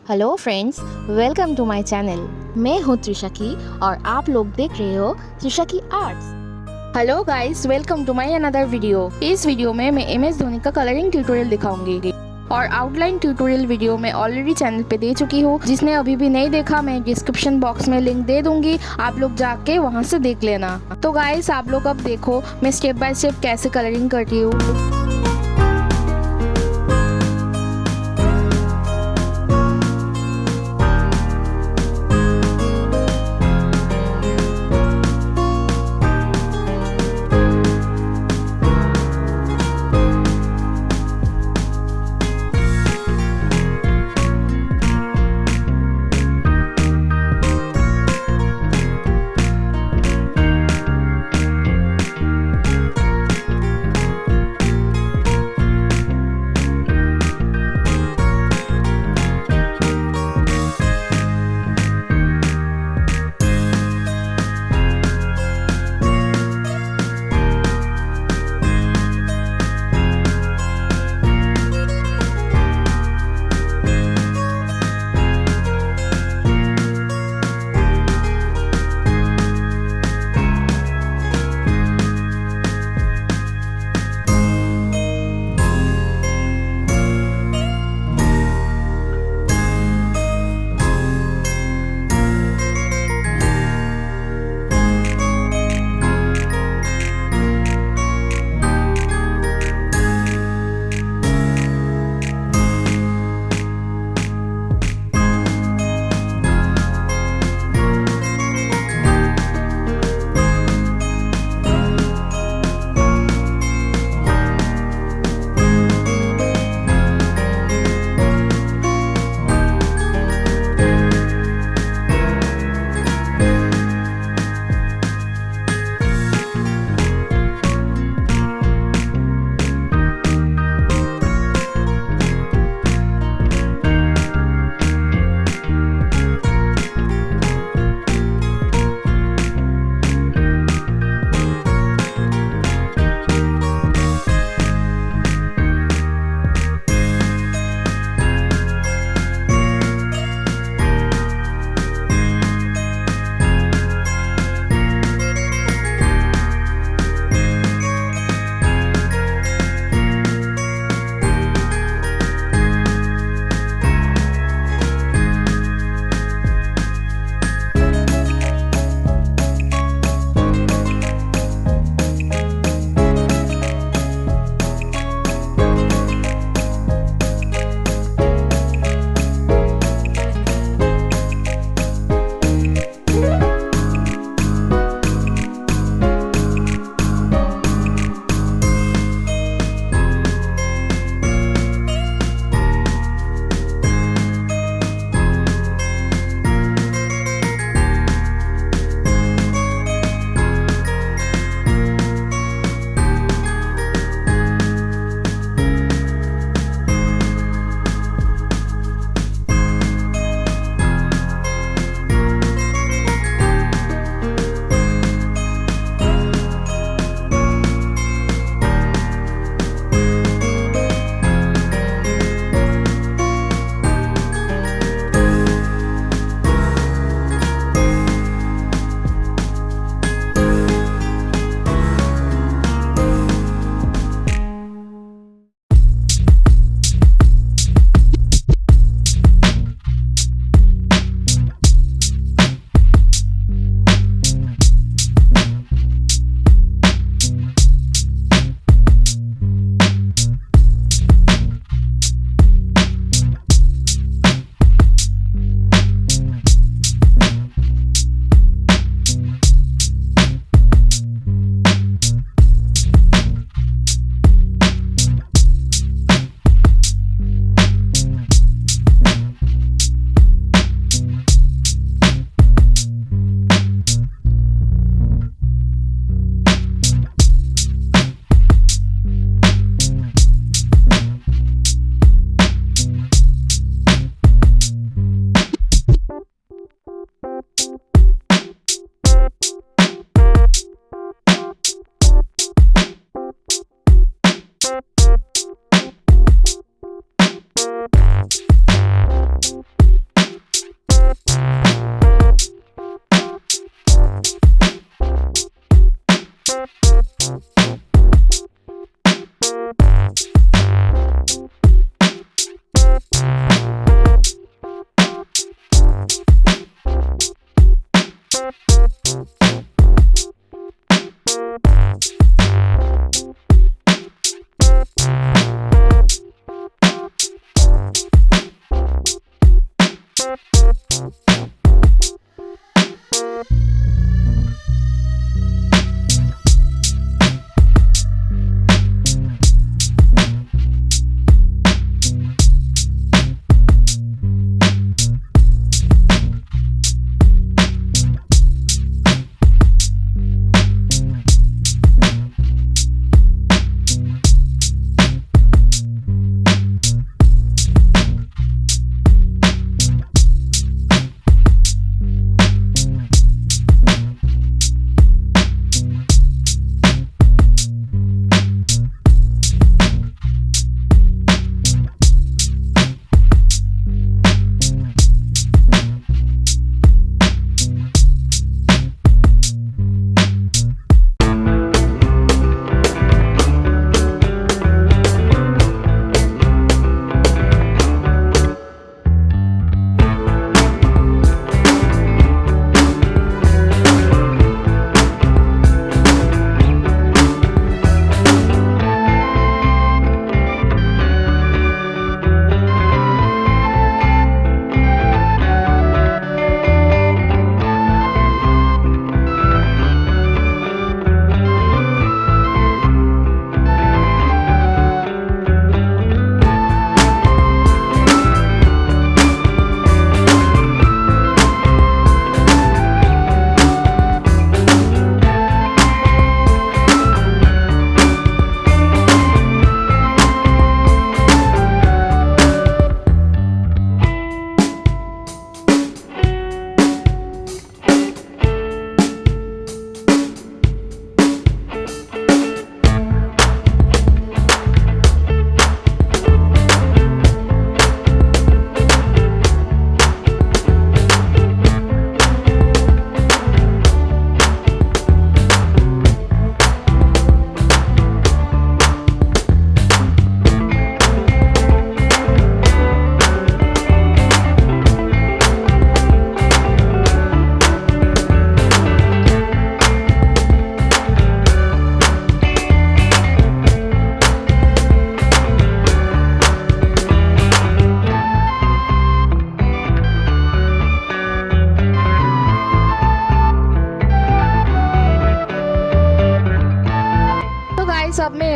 Hello friends, welcome to my channel. मैं हूँ त्रिशकी और आप लोग देख रहे हो Trishki arts. Hello guys, welcome to my another video. इस वीडियो में मैं एम एस धोनी का कलरिंग ट्यूटोरियल दिखाऊंगी और आउटलाइन ट्यूटोरियल वीडियो मैं ऑलरेडी चैनल पे दे चुकी हूँ। जिसने अभी भी नहीं देखा, मैं डिस्क्रिप्शन बॉक्स में लिंक दे दूंगी, आप लोग जाके वहाँ से देख लेना। तो गाइस, आप लोग अब देखो मैं स्टेप बाय स्टेप कैसे कलरिंग करती हूँ।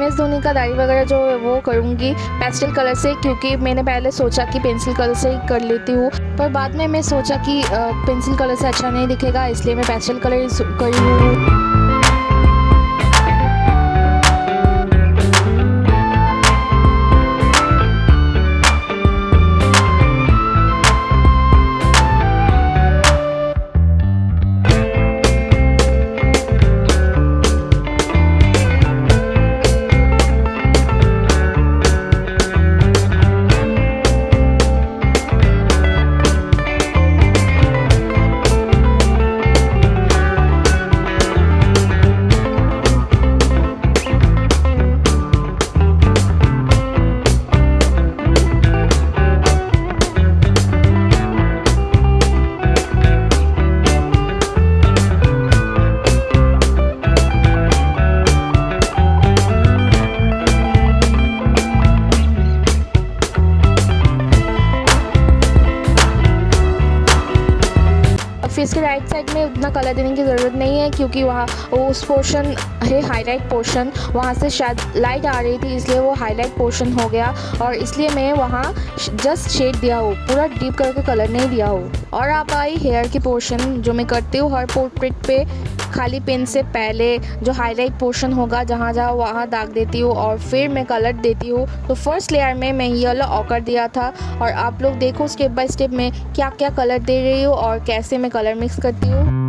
MS धोनी का दाढ़ी वगैरह जो है वो करूँगी पेस्टल कलर से, क्योंकि मैंने पहले सोचा कि पेंसिल कलर से ही कर लेती हूँ, पर बाद में मैं सोचा कि पेंसिल कलर से अच्छा नहीं दिखेगा, इसलिए मैं पेस्टल कलर करी हूँ। फेस के राइट साइड में उतना कलर देने की ज़रूरत नहीं है, क्योंकि वहाँ उस पोर्शन है हाईलाइट पोर्शन, वहाँ से शायद लाइट आ रही थी इसलिए वो हाईलाइट पोर्शन हो गया, और इसलिए मैं वहाँ जस्ट शेड दिया हूँ, पूरा डीप करके कलर नहीं दिया हूँ। और आप आई हेयर की पोर्शन जो मैं करती हूँ हर पोर्ट्रेट पे, खाली पेन से पहले जो हाईलाइट पोर्शन होगा जहाँ जहाँ वहाँ दाग देती हूँ और फिर मैं कलर देती हूँ। तो फर्स्ट लेयर में मैं येलो ऑकर दिया था, और आप लोग देखो स्टेप बाय स्टेप मैं क्या क्या कलर दे रही हूँ और कैसे मैं कलर मिक्स करती हूँ।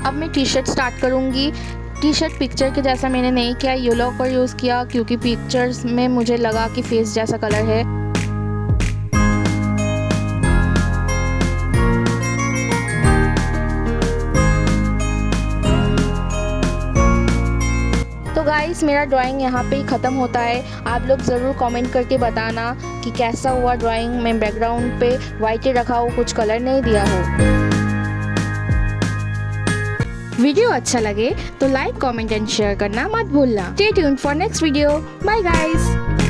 अब मैं टी शर्ट स्टार्ट करूँगी। टी शर्ट पिक्चर के जैसा मैंने नहीं किया, येलो कलर यूज़ किया, क्योंकि पिक्चर्स में मुझे लगा कि फेस जैसा कलर है। तो गाइस मेरा ड्राइंग यहाँ पे ही ख़त्म होता है। आप लोग ज़रूर कमेंट करके बताना कि कैसा हुआ ड्राइंग। मैं बैकग्राउंड पे वाइट ही रखा हूँ, कुछ कलर नहीं दिया हो। वीडियो अच्छा लगे तो लाइक, कमेंट एंड शेयर करना मत भूलना। Stay tuned for next video. Bye guys.